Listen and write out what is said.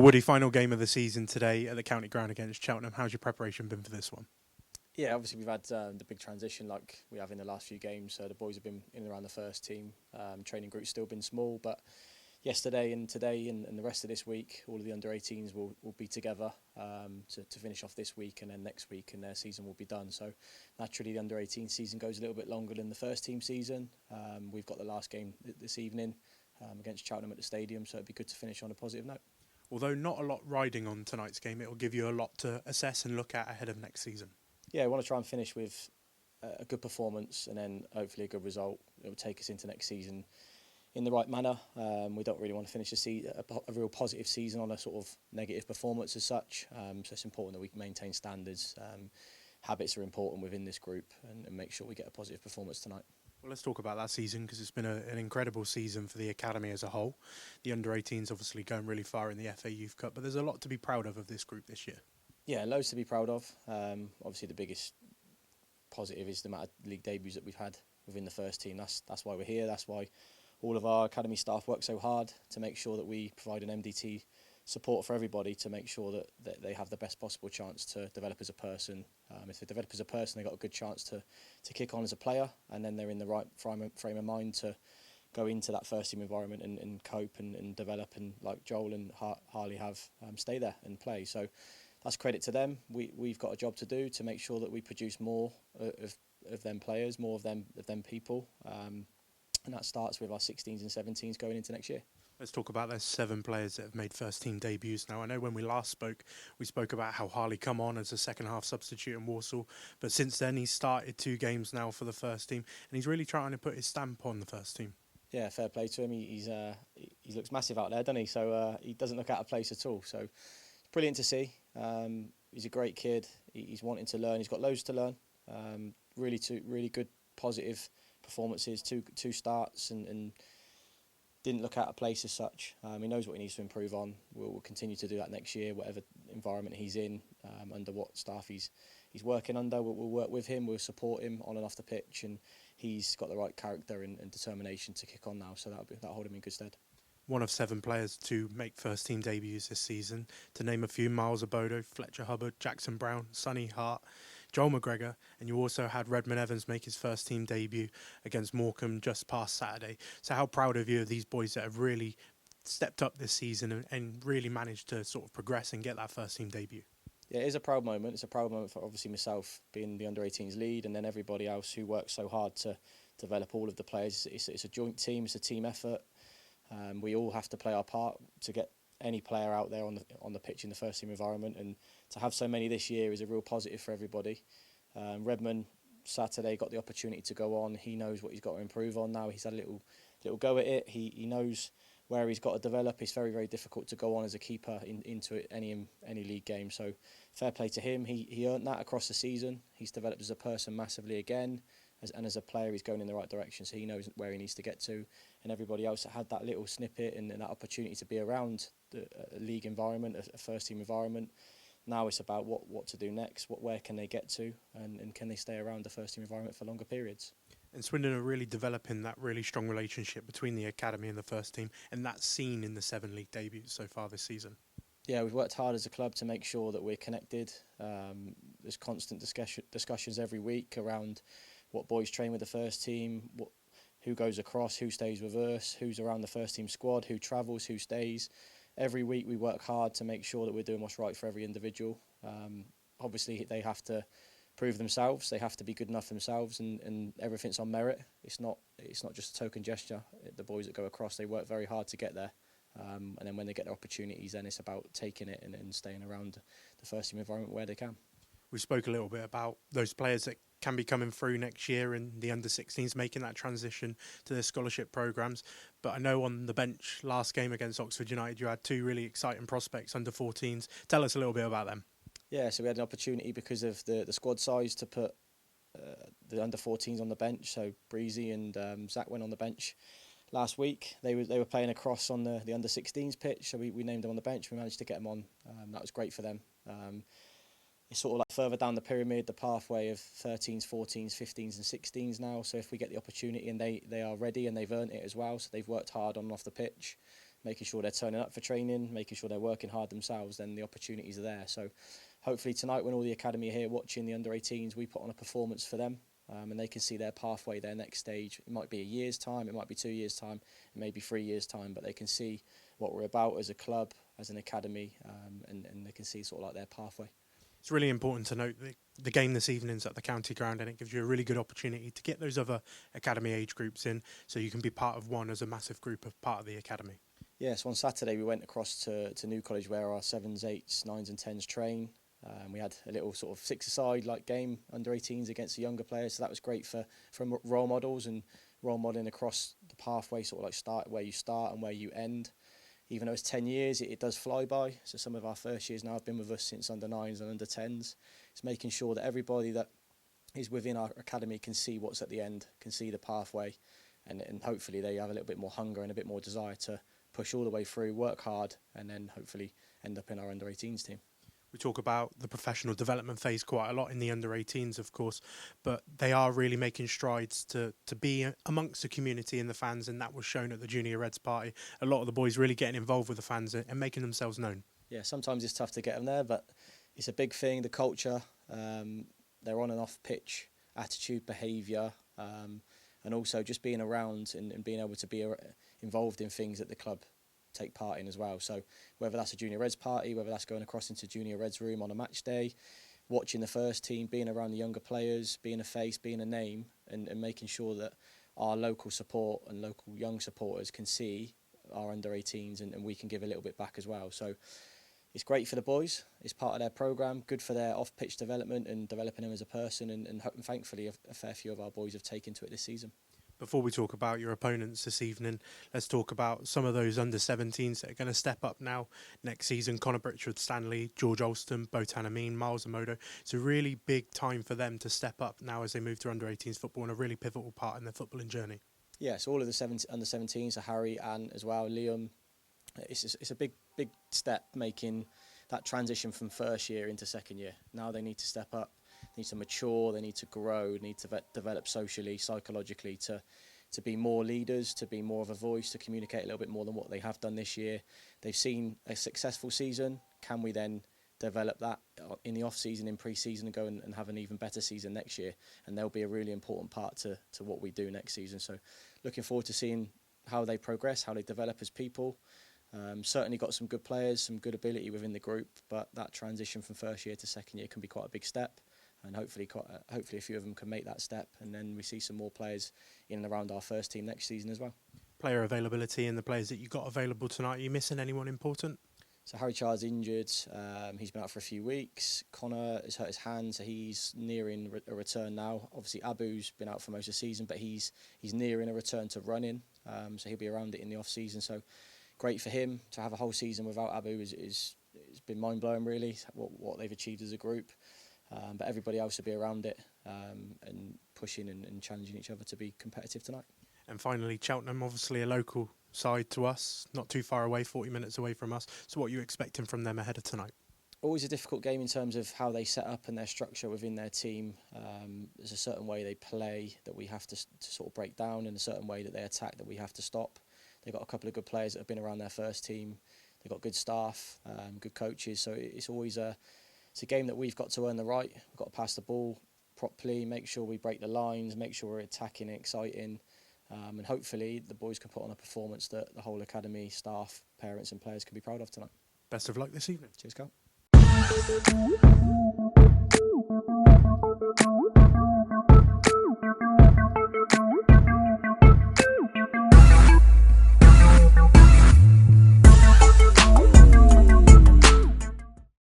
Woody, final game of the season today at the county ground against Cheltenham. How's your preparation been for this one? Yeah, obviously we've had the big transition like we have in the last few games. The boys have been in and around the first team. Training group's still been small, but yesterday and today and the rest of this week, all of the under-18s will be together to finish off this week, and then next week and their season will be done. So naturally the under-18 season goes a little bit longer than the first team season. We've got the last game this evening against Cheltenham at the stadium, so it'd be good to finish on a positive note. Although not a lot riding on tonight's game, it will give you a lot to assess and look at ahead of next season. Yeah, we want to try and finish with a good performance and then hopefully a good result. It will take us into next season in the right manner. We don't really want to finish a real positive season on a sort of negative performance as such. So it's important that we maintain standards. Habits are important within this group and make sure we get a positive performance tonight. Well, let's talk about that season because it's been an incredible season for the academy as a whole. The under-18s obviously going really far in the FA Youth Cup, but there's a lot to be proud of this group this year. Yeah, loads to be proud of. Obviously, the biggest positive is the amount of league debuts that we've had within the first team. That's why we're here. That's why all of our academy staff work so hard to make sure that we provide an MDT support for everybody to make sure that they have the best possible chance to develop as a person. If they develop as a person, they've got a good chance to kick on as a player, and then they're in the right frame of mind to go into that first team environment and cope and develop, and like Joel and Harley have, stay there and play. So that's credit to them. We've got a job to do to make sure that we produce more of them players, more of them people, and that starts with our 16s and 17s going into next year. Let's talk about those 7 players that have made first team debuts now. I know when we last spoke, we spoke about how Harley come on as a second half substitute in Walsall, but since then he's started 2 games now for the first team, and he's really trying to put his stamp on the first team. Yeah, fair play to him. He looks massive out there, doesn't he? So he doesn't look out of place at all. So it's brilliant to see. He's a great kid. He's wanting to learn. He's got loads to learn. Really good, positive performances. Two starts and didn't look out of place as such. He knows what he needs to improve on. We'll continue to do that next year, whatever environment he's in, under what staff he's working under. We'll work with him. We'll support him on and off the pitch, and he's got the right character and determination to kick on now. So that'll hold him in good stead. One of 7 players to make first team debuts this season. To name a few: Miles Abodo, Fletcher Hubbard, Jackson Brown, Sonny Hart, Joel McGregor, and you also had Redmond Evans make his first team debut against Morecambe just past Saturday. So how proud of you of these boys that have really stepped up this season and really managed to sort of progress and get that first team debut? Yeah, it is a proud moment. It's a proud moment for obviously myself being the under-18s lead, and then everybody else who works so hard to develop all of the players. It's a joint team. It's a team effort. We all have to play our part to get any player out there on the pitch in the first team environment, and to have so many this year is a real positive for everybody. Redmond Saturday got the opportunity to go on. He knows what he's got to improve on now. He's had a little go at it. He knows where he's got to develop. It's very, very difficult to go on as a keeper into any league game. So fair play to him. He earned that across the season. He's developed as a person massively again. And as a player, he's going in the right direction, so he knows where he needs to get to. And everybody else that had that little snippet and that opportunity to be around a league environment, a first-team environment, now it's about what to do next, where can they get to, and can they stay around the first-team environment for longer periods. And Swindon are really developing that really strong relationship between the academy and the first team, and that's seen in the 7 league debuts so far this season. Yeah, we've worked hard as a club to make sure that we're connected. There's constant discussions every week around what boys train with the first team, who goes across, who stays with us, who's around the first team squad, who travels, who stays. Every week we work hard to make sure that we're doing what's right for every individual. Obviously they have to prove themselves, they have to be good enough themselves, and everything's on merit. It's not just a token gesture. The boys that go across, they work very hard to get there. And then when they get their opportunities, then it's about taking it and staying around the first team environment where they can. We spoke a little bit about those players that can be coming through next year and the under-16s making that transition to their scholarship programmes. But I know on the bench last game against Oxford United, you had 2 really exciting prospects, under-14s. Tell us a little bit about them. Yeah, so we had an opportunity because of the squad size to put the under-14s on the bench. So Breezy and Zach went on the bench last week. They were playing across on the under-16s pitch, so we named them on the bench. We managed to get them on. That was great for them. It's sort of like further down the pyramid, the pathway of 13s, 14s, 15s and 16s now. So if we get the opportunity and they are ready and they've earned it as well, so they've worked hard on and off the pitch, making sure they're turning up for training, making sure they're working hard themselves, then the opportunities are there. So hopefully tonight, when all the academy are here watching the under-18s, we put on a performance for them, and they can see their pathway, their next stage. It might be a year's time, it might be 2 years' time, it may be 3 years' time, but they can see what we're about as a club, as an academy, and they can see sort of like their pathway. It's really important to note that the game this evening is at the county ground, and it gives you a really good opportunity to get those other academy age groups in, so you can be part of one as a massive group of part of the academy. Yes, on Saturday we went across to New College where our 7s, 8s, 9s and 10s train. We had a little sort of six-a-side like game, under-18s against the younger players, so that was great for role models and role modelling across the pathway, sort of like start where you start and where you end. Even though it's 10 years, it does fly by. So some of our first years now have been with us since under-9s and under-10s. It's making sure that everybody that is within our academy can see what's at the end, can see the pathway, and hopefully they have a little bit more hunger and a bit more desire to push all the way through, work hard, and then hopefully end up in our under-18s team. We talk about the professional development phase quite a lot in the under-18s, of course, but they are really making strides to be amongst the community and the fans, and that was shown at the Junior Reds party. A lot of the boys really getting involved with the fans and making themselves known. Yeah, sometimes it's tough to get them there, but it's a big thing, the culture, their on and off pitch attitude, behaviour, and also just being around and being able to be involved in things that the club take part in as well. So whether that's a Junior Reds party, whether that's going across into Junior Reds room on a match day, watching the first team, being around the younger players, being a face, being a name, and making sure that our local support and local young supporters can see our under-18s and we can give a little bit back as well. So it's great for the boys, it's part of their programme, good for their off-pitch development and developing them as a person, and thankfully a fair few of our boys have taken to it this season. Before we talk about your opponents this evening, let's talk about some of those under-17s that are going to step up now next season. Connor Britchard, Stanley, George Alston, Botan Amin, Miles Amodo. It's a really big time for them to step up now as they move to under-18s football and a really pivotal part in their footballing journey. Yes, all of the under-17s, so Harry, Anne as well, Liam. It's a big step making that transition from first year into second year. Now they need to step up. They need to mature, they need to grow, they need to develop socially, psychologically to be more leaders, to be more of a voice, to communicate a little bit more than what they have done this year. They've seen a successful season. Can we then develop that in the off-season, in pre-season, and go and have an even better season next year? And they'll be a really important part to what we do next season. So looking forward to seeing how they progress, how they develop as people. Certainly got some good players, some good ability within the group, but that transition from first year to second year can be quite a big step. And hopefully a few of them can make that step, and then we see some more players in and around our first team next season as well. Player availability and the players that you got available tonight, are you missing anyone important? So Harry Chard's injured, he's been out for a few weeks. Connor has hurt his hand, so he's nearing a return now. Obviously Abu's been out for most of the season, but he's nearing a return to running, so he'll be around it in the off-season. So great for him to have a whole season without Abu. It's been mind-blowing really, what they've achieved as a group. But everybody else will be around it and pushing and challenging each other to be competitive tonight. And finally, Cheltenham, obviously a local side to us, not too far away, 40 minutes away from us. So what are you expecting from them ahead of tonight? Always a difficult game in terms of how they set up and their structure within their team. There's a certain way they play that we have to sort of break down, and a certain way that they attack that we have to stop. They've got a couple of good players that have been around their first team. They've got good staff, good coaches. So it's always it's a game that we've got to earn the right. We've got to pass the ball properly, make sure we break the lines, make sure we're attacking and exciting. And hopefully the boys can put on a performance that the whole academy, staff, parents and players can be proud of tonight. Best of luck this evening. Cheers, Carl.